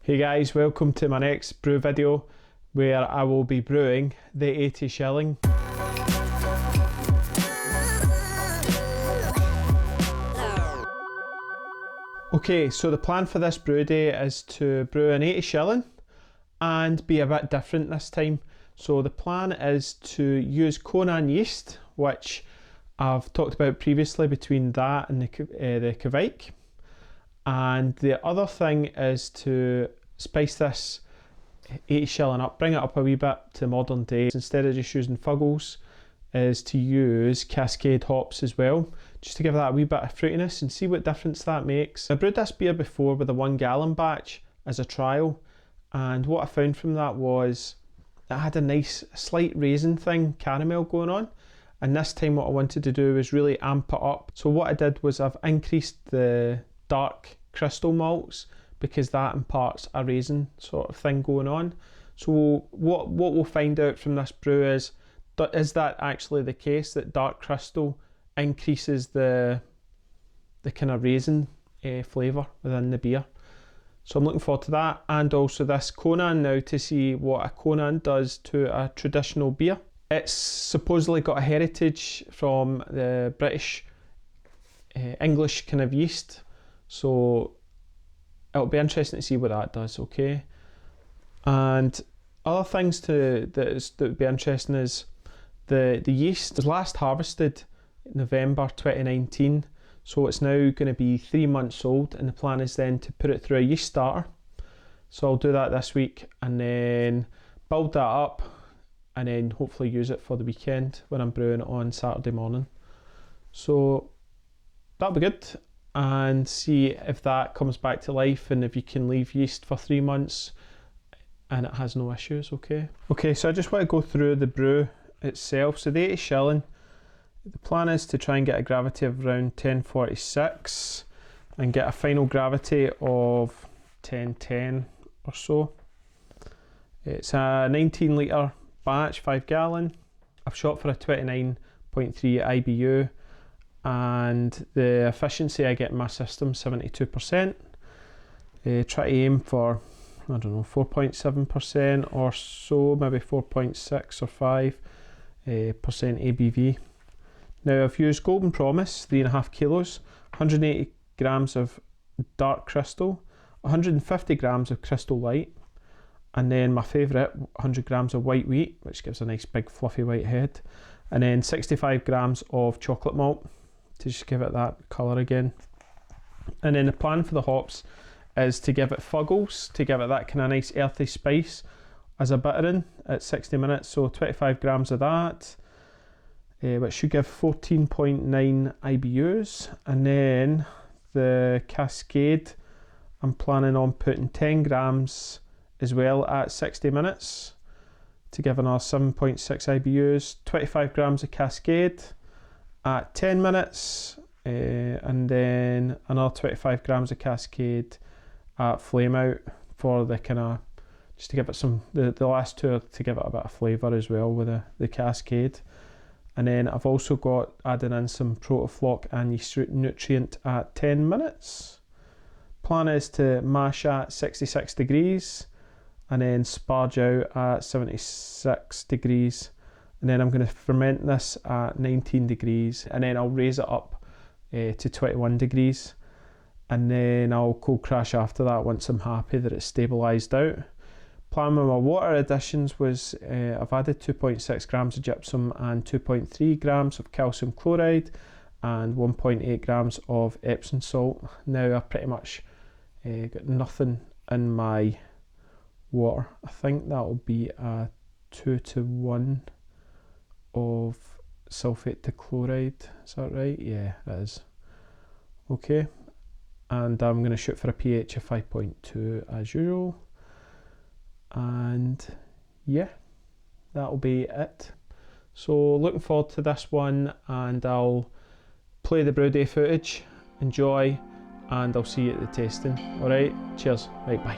Hey guys, welcome to my next brew video where I will be brewing the 80 Shilling. Okay, so the plan for this brew day is to brew an 80 Shilling and be a bit different this time. So the plan is to use Conan yeast, which I've talked about previously, between that and the Kvike. And the other thing is to spice this 80 Shilling up, bring it up a wee bit to modern days. Instead of just using Fuggles, is to use Cascade hops as well, just to give that a wee bit of fruitiness and see what difference that makes. I brewed this beer before with a 1 gallon batch as a trial, and what I found from that was it had a nice slight raisin thing, caramel going on, and this time what I wanted to do was really amp it up. So what I did was I've increased the dark crystal malts because that imparts a raisin sort of thing going on. So what we'll find out from this brew is that actually the case, that dark crystal increases the kind of raisin flavour within the beer. So I'm looking forward to that, and also this Conan now, to see what a Conan does to a traditional beer. It's supposedly got a heritage from the British English kind of yeast, so it'll be interesting to see what that does. Okay, and other things that would be interesting is the yeast was last harvested in November 2019, so it's now going to be 3 months old, and the plan is then to put it through a yeast starter. So I'll do that this week and then build that up, and then hopefully use it for the weekend when I'm brewing it on Saturday morning. So that'll be good, and see if that comes back to life and if you can leave yeast for 3 months and it has no issues. Okay, so I just want to go through the brew itself. So the 80 Shilling, the plan is to try and get a gravity of around 1046 and get a final gravity of 1010 or so. It's a 19 litre batch, 5 gallon. I've shot for a 29.3 IBU, and the efficiency I get in my system 72%. Try to aim for, I don't know, 4.7% or so, maybe 4.6 or 5% ABV. Now I've used Golden Promise 3.5 kilos, 180 grams of dark crystal, 150 grams of crystal light, and then my favourite, 100 grams of white wheat, which gives a nice big fluffy white head, and then 65 grams of chocolate malt to just give it that colour again. And then the plan for the hops is to give it Fuggles, to give it that kind of nice earthy spice as a bittering at 60 minutes, so 25 grams of that, which should give 14.9 IBUs. And then the Cascade, I'm planning on putting 10 grams as well at 60 minutes to give another 7.6 IBUs, 25 grams of Cascade at 10 minutes, and then another 25 grams of Cascade at flame out for the kind of, just to give it some, the last two are to give it a bit of flavour as well with the Cascade. And then I've also got adding in some Protofloc and yeast nutrient at 10 minutes. Plan is to mash at 66 degrees and then sparge out at 76 degrees. And then I'm going to ferment this at 19 degrees, and then I'll raise it up to 21 degrees. And then I'll cold crash after that once I'm happy that it's stabilised out. Plan with my water additions was I've added 2.6 grams of gypsum and 2.3 grams of calcium chloride and 1.8 grams of Epsom salt. Now I've pretty much got nothing in my water. I think that will be a 2:1 of sulfate to chloride. Is that right? Yeah, it is. Okay, and I'm going to shoot for a pH of 5.2 as usual. And yeah, that'll be it. So looking forward to this one, and I'll play the brew day footage, enjoy, and I'll see you at the tasting. Alright, cheers, right, bye.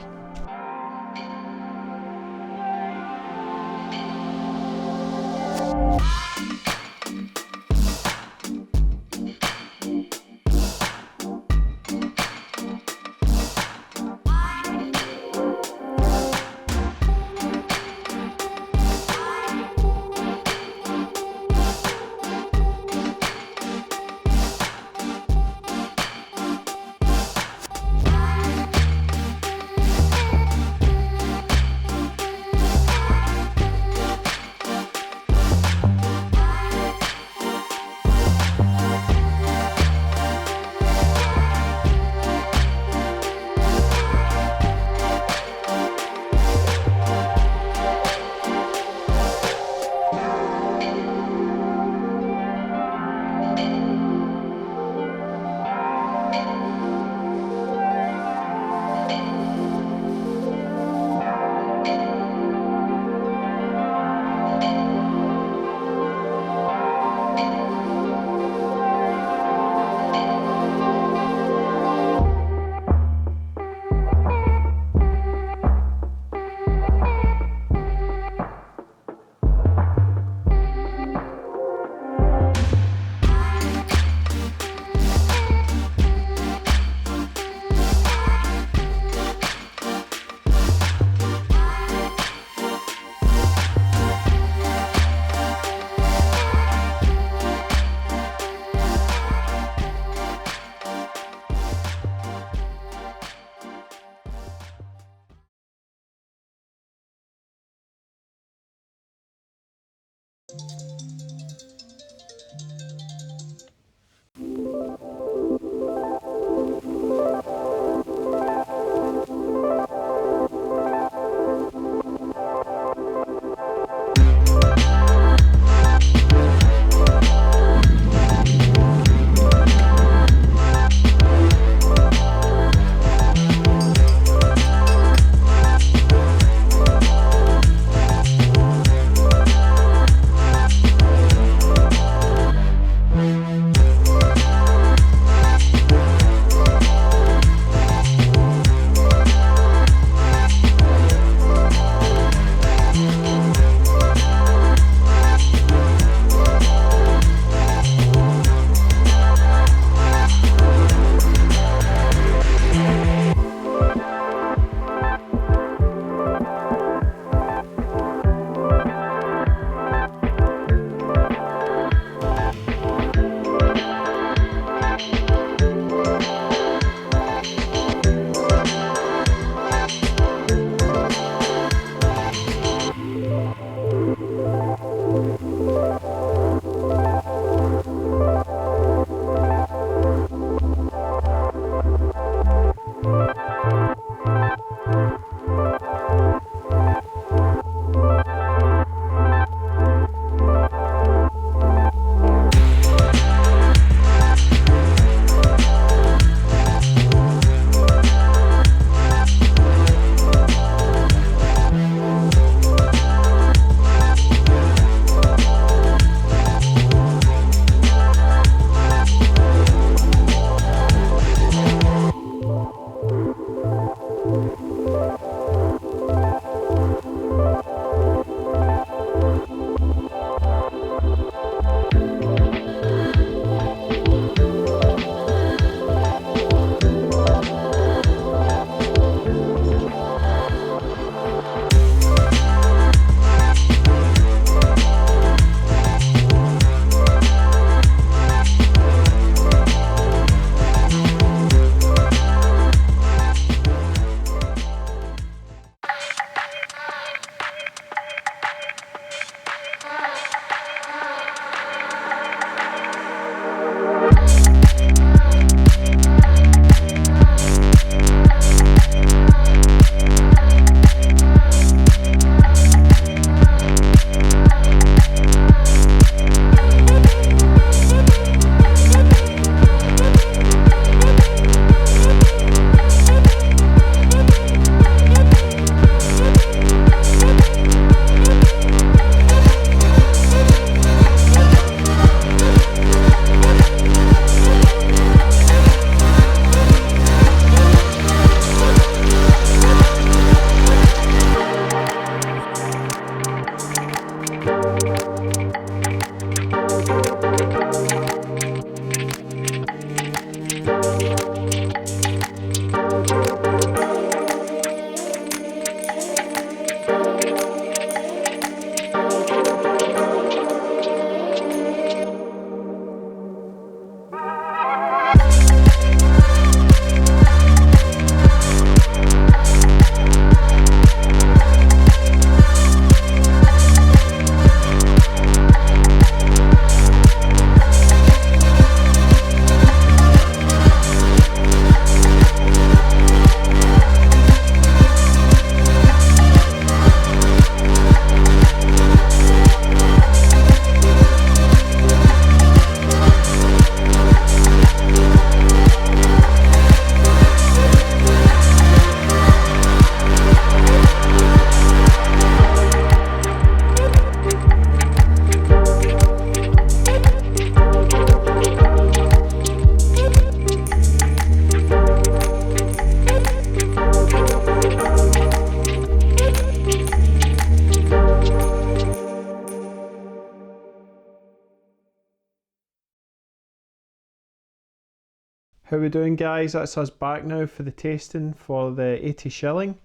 How we doing, guys? That's us back now for the tasting for the 80 Shilling,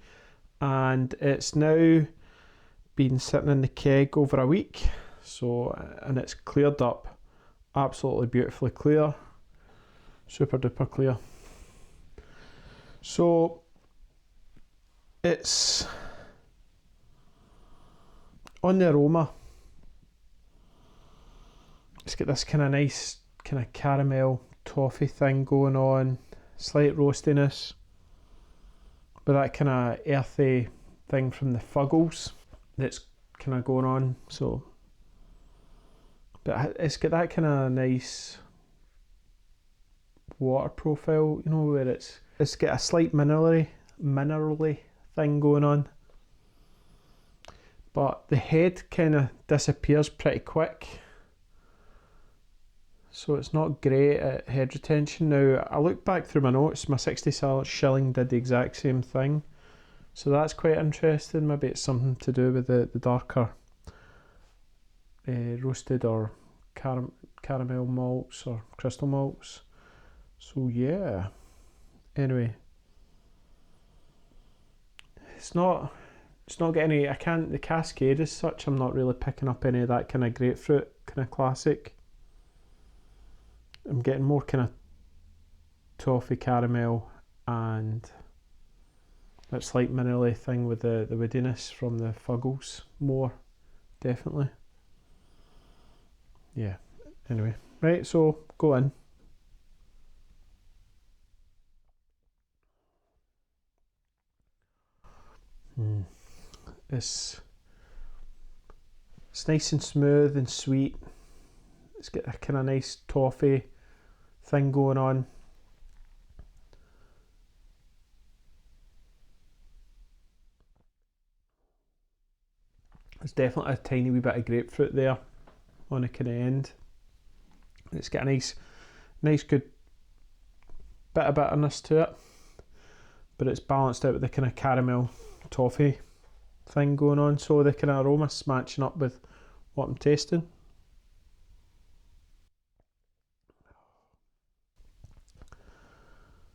and it's now been sitting in the keg over a week, so, and it's cleared up absolutely beautifully clear, super duper clear. So it's on the aroma, got this kind of nice kind of caramel toffee thing going on, slight roastiness, but that kind of earthy thing from the fuggles that's kind of going on. So, but it's got that kind of nice water profile, you know, where it's got a slight minerally thing going on, but the head kind of disappears pretty quick, so it's not great at head retention. Now I look back through my notes, my 60 Shilling did the exact same thing, so that's quite interesting. Maybe it's something to do with the darker roasted or caramel malts or crystal malts. So yeah, anyway, it's not getting any, the Cascade as such, I'm not really picking up any of that kind of grapefruit kind of classic. I'm getting more kind of toffee caramel and that slight minerally thing with the woodiness from the fuggles more, definitely. Yeah, anyway, right, so go in. It's nice and smooth and sweet. It's got a kind of nice toffee thing going on. There's definitely a tiny wee bit of grapefruit there on the kind of end. It's got a nice good bit of bitterness to it, but it's balanced out with the kind of caramel toffee thing going on, so the kind of aroma's matching up with what I'm tasting.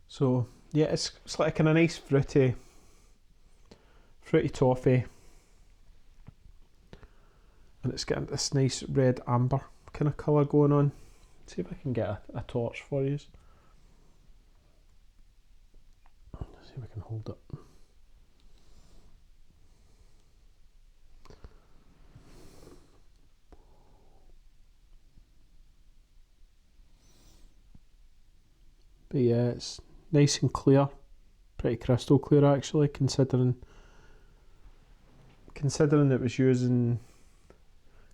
So yeah, it's like a kind of nice fruity toffee, and it's got this nice red amber kind of colour going on. Let's see if I can get a torch for you. See if I can hold it. But yeah, it's nice and clear, pretty crystal clear actually, considering it was using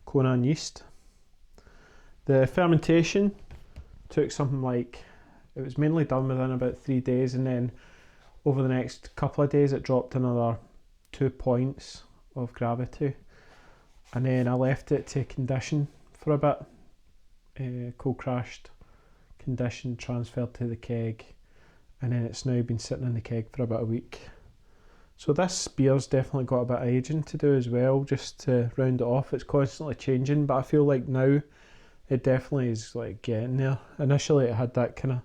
Conan yeast. The fermentation took something like, it was mainly done within about 3 days, and then over the next couple of days it dropped another 2 points of gravity, and then I left it to condition for a bit, cold crashed, conditioned, transferred to the keg, and then it's now been sitting in the keg for about a week. So this beer's definitely got a bit of aging to do as well, just to round it off. It's constantly changing, but I feel like now it definitely is like getting there. Initially it had that kind of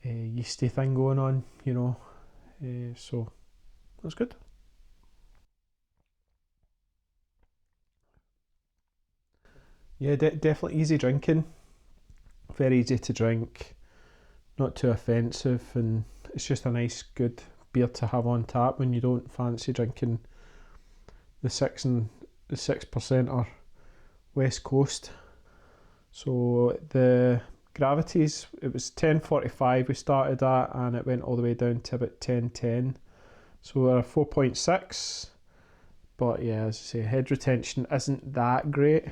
yeasty thing going on, you know, so that's good. Yeah, definitely easy drinking, very easy to drink, not too offensive, and it's just a nice good beer to have on tap when you don't fancy drinking the 6% or West Coast. So the gravities, it was 10.45 we started at, and it went all the way down to about 10.10. So we're at 4.6, but yeah, as I say, head retention isn't that great.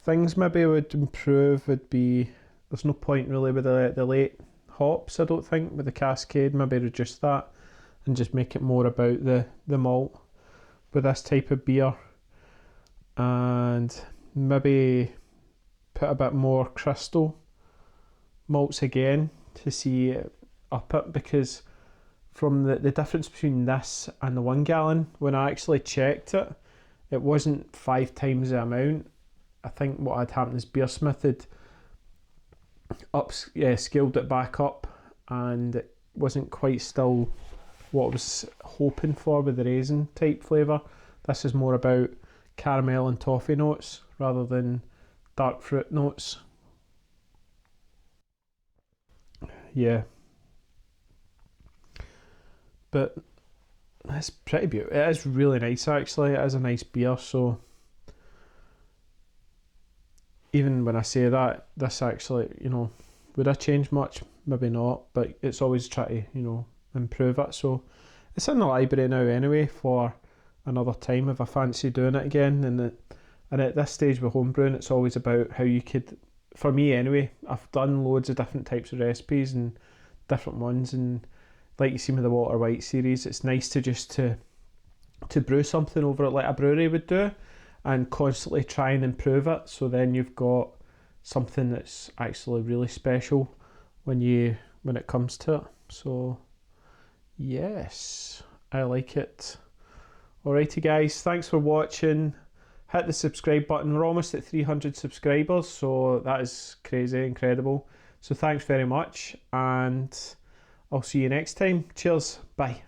Things maybe would improve would be, there's no point really with the late hops, I don't think, with the Cascade. Maybe reduce that and just make it more about the malt with this type of beer, and maybe put a bit more crystal malts again to see it up it, because from the difference between this and the 1 gallon, when I actually checked it, it wasn't 5 times the amount. I think what had happened is Beersmith had scaled it back up, and it wasn't quite still what I was hoping for with the raisin type flavour. This is more about caramel and toffee notes rather than dark fruit notes. Yeah, but it's pretty beautiful. It is really nice actually. It is a nice beer, so even when I say that, this actually, you know, would I change much? Maybe not, but it's always try to, you know, improve it. So it's in the library now anyway for another time if I fancy doing it again. And at this stage with homebrewing, it's always about how you could, for me anyway, I've done loads of different types of recipes and different ones, and like you see with the Walter White series, it's nice to just to brew something over it like a brewery would do and constantly try and improve it, so then you've got something that's actually really special when it comes to it. So yes, I like it. Alrighty guys, thanks for watching. Hit the subscribe button. We're almost at 300 subscribers, so that is crazy, incredible. So thanks very much, and I'll see you next time. Cheers, bye.